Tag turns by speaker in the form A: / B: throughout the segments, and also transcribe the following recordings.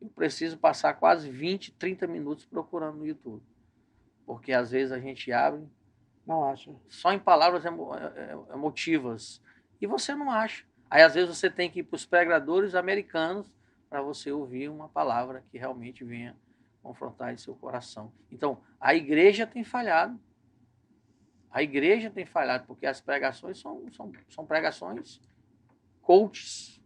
A: eu preciso passar quase 20, 30 minutos procurando no YouTube. Porque às vezes a gente abre,
B: Não acha?
A: só em palavras emotivas, e você não acha. Aí às vezes você tem que ir para os pregadores americanos para você ouvir uma palavra que realmente venha confrontar em seu coração. Então, a igreja tem falhado. A igreja tem falhado, porque as pregações são pregações coaches.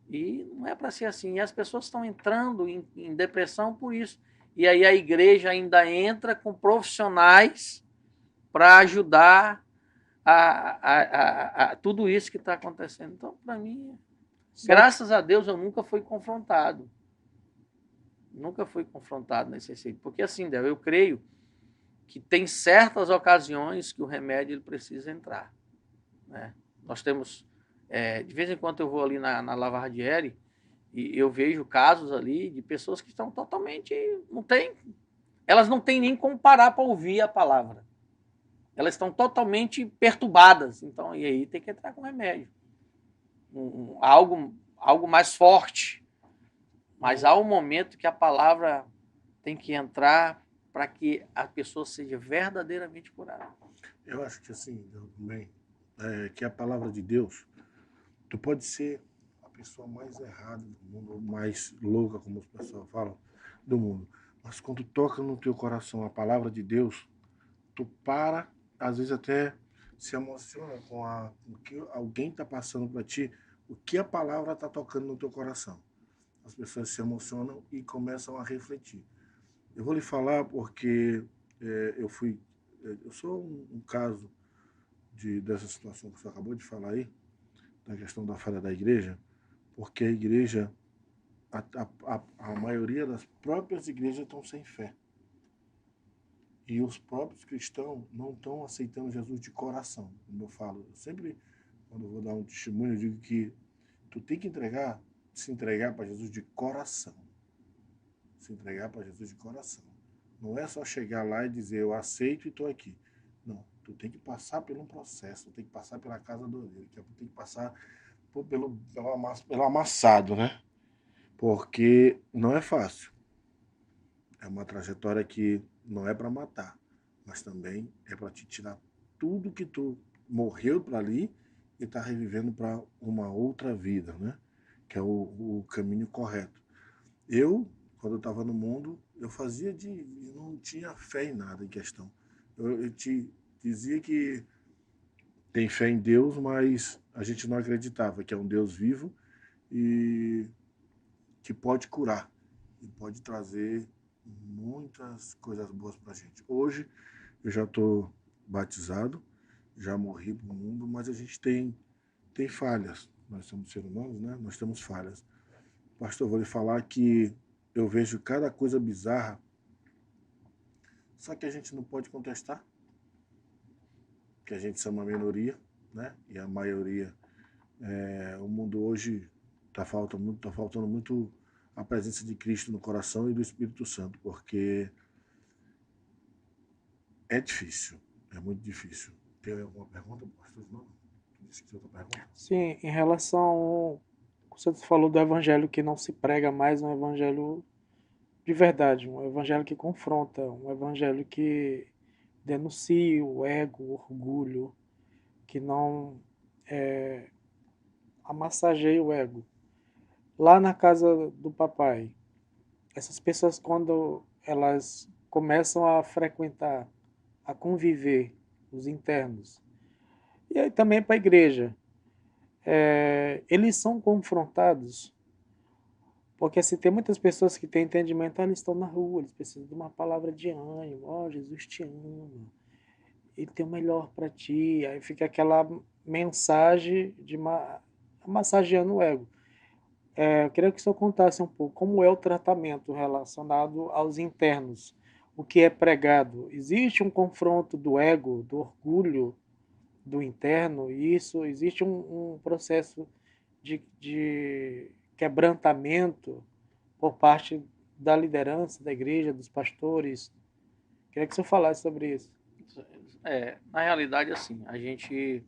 A: E não é para ser assim. E as pessoas estão entrando em depressão por isso. E aí a igreja ainda entra com profissionais para ajudar a tudo isso que está acontecendo. Então, para mim,
B: Só que,
A: graças a Deus, eu nunca fui confrontado. Nunca fui confrontado nesse sentido. Porque assim, eu creio que tem certas ocasiões que o remédio ele precisa entrar. Né? Nós temos, de vez em quando eu vou ali na Lavardiere e eu vejo casos ali de pessoas que estão totalmente, elas não têm nem como parar para ouvir a palavra. Elas estão totalmente perturbadas. Então, e aí tem que entrar com remédio. Algo mais forte. Mas há um momento que a palavra tem que entrar para que a pessoa seja verdadeiramente curada.
C: Eu acho que assim, também, que a palavra de Deus, tu pode ser a pessoa mais errada do mundo, mais louca, como as pessoas falam, do mundo. Mas quando toca no teu coração a palavra de Deus, tu para, às vezes até se emociona com o que alguém está passando para ti, o que a palavra está tocando no teu coração. As pessoas se emocionam e começam a refletir. Eu vou lhe falar porque eu sou um caso dessa situação que você acabou de falar aí, da questão da falha da igreja, porque a igreja, a maioria das próprias igrejas estão sem fé. E os próprios cristãos não estão aceitando Jesus de coração. Como eu falo, eu sempre, quando eu vou dar um testemunho, eu digo que tu tem que se entregar para Jesus de coração. Se entregar para Jesus de coração. Não é só chegar lá e dizer, eu aceito e estou aqui. Não, tu tem que passar por um processo, tu tem que passar pela casa do orelho, tu tem que passar pelo amassado, né? Porque não é fácil. É uma trajetória que não é para matar, mas também é para te tirar tudo que tu morreu para ali e tá revivendo para uma outra vida, né? Que é o caminho correto. Eu, quando eu estava no mundo, eu não tinha fé em nada em questão. Eu te dizia que tem fé em Deus, mas a gente não acreditava que é um Deus vivo e que pode curar e pode trazer muitas coisas boas para a gente. Hoje eu já estou batizado, já morri para o mundo, mas a gente tem falhas. Nós somos seres humanos, né? Nós temos falhas. Pastor, vou lhe falar que eu vejo cada coisa bizarra, só que a gente não pode contestar, que a gente é uma minoria, né? E a maioria, o mundo hoje tá faltando muito a presença de Cristo no coração e do Espírito Santo, porque é difícil, é muito difícil. Tem alguma pergunta, pastor? Não? Tu disse que tinha outra pergunta?
B: sim, em relação. Você falou do evangelho que não se prega mais, um evangelho de verdade, um evangelho que confronta, um evangelho que denuncia o ego, o orgulho, que não amassageia o ego. Lá na casa do papai, essas pessoas, quando elas começam a frequentar, a conviver, os internos, e aí também para a igreja, eles são confrontados, porque se tem muitas pessoas que têm entendimento, eles estão na rua, eles precisam de uma palavra de ânimo, ó, Jesus te ama, ele tem o melhor para ti, aí fica aquela mensagem massageando o ego. Eu queria que o senhor contasse um pouco como é o tratamento relacionado aos internos, o que é pregado. Existe um confronto do ego, do orgulho do interno, e isso existe um processo de quebrantamento por parte da liderança da igreja, dos pastores. Queria que o senhor falasse sobre isso.
A: Na realidade, assim, a gente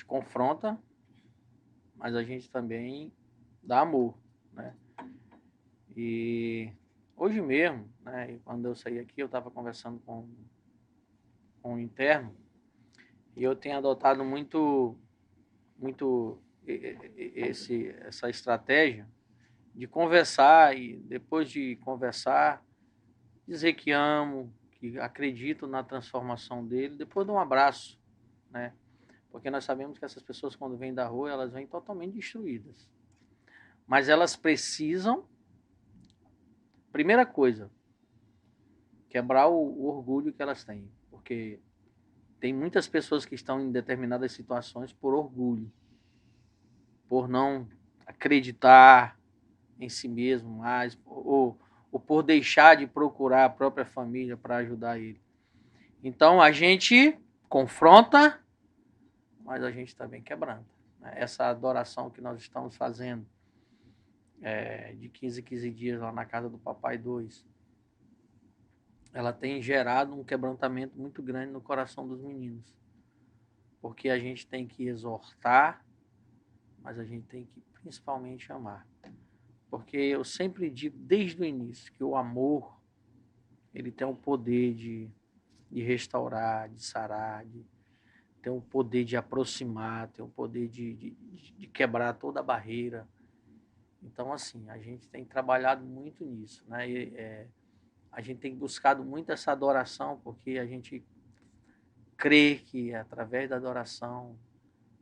A: confronta, mas a gente também dá amor, né? E hoje mesmo, né, quando eu saí aqui, eu estava conversando com um interno e eu tenho adotado muito essa estratégia de conversar e depois de conversar, dizer que amo, que acredito na transformação dele, depois de um abraço, né? Porque nós sabemos que essas pessoas, quando vêm da rua, elas vêm totalmente destruídas. Mas elas precisam, primeira coisa, quebrar o orgulho que elas têm. Porque tem muitas pessoas que estão em determinadas situações por orgulho, por não acreditar em si mesmo mais, ou por deixar de procurar a própria família para ajudar ele. Então a gente confronta, mas a gente também quebranta. Essa adoração que nós estamos fazendo de 15 em 15 dias lá na casa do Papai 2, ela tem gerado um quebrantamento muito grande no coração dos meninos. Porque a gente tem que exortar, mas a gente tem que principalmente amar. Porque eu sempre digo desde o início que o amor ele tem o poder de restaurar, de sarar, tem o poder de aproximar, tem o poder de quebrar toda a barreira. Então, assim, a gente tem trabalhado muito nisso, né? A gente tem buscado muito essa adoração, porque a gente crê que através da adoração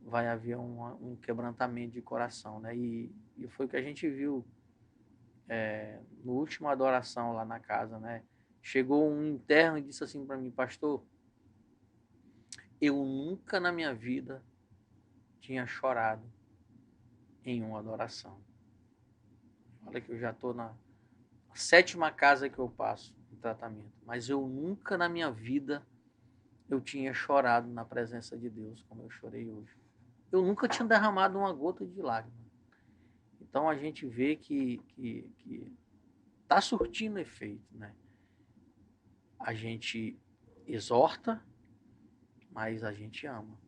A: vai haver um quebrantamento de coração, né? E foi o que a gente viu no último adoração lá na casa, né? Chegou um interno e disse assim para mim, pastor, eu nunca na minha vida tinha chorado em uma adoração. Olha que eu já estou na 7ª casa que eu passo em tratamento, mas eu nunca na minha vida eu tinha chorado na presença de Deus como eu chorei hoje. Eu nunca tinha derramado uma gota de lágrima. Então a gente vê que está surtindo efeito, né? A gente exorta, mas a gente ama.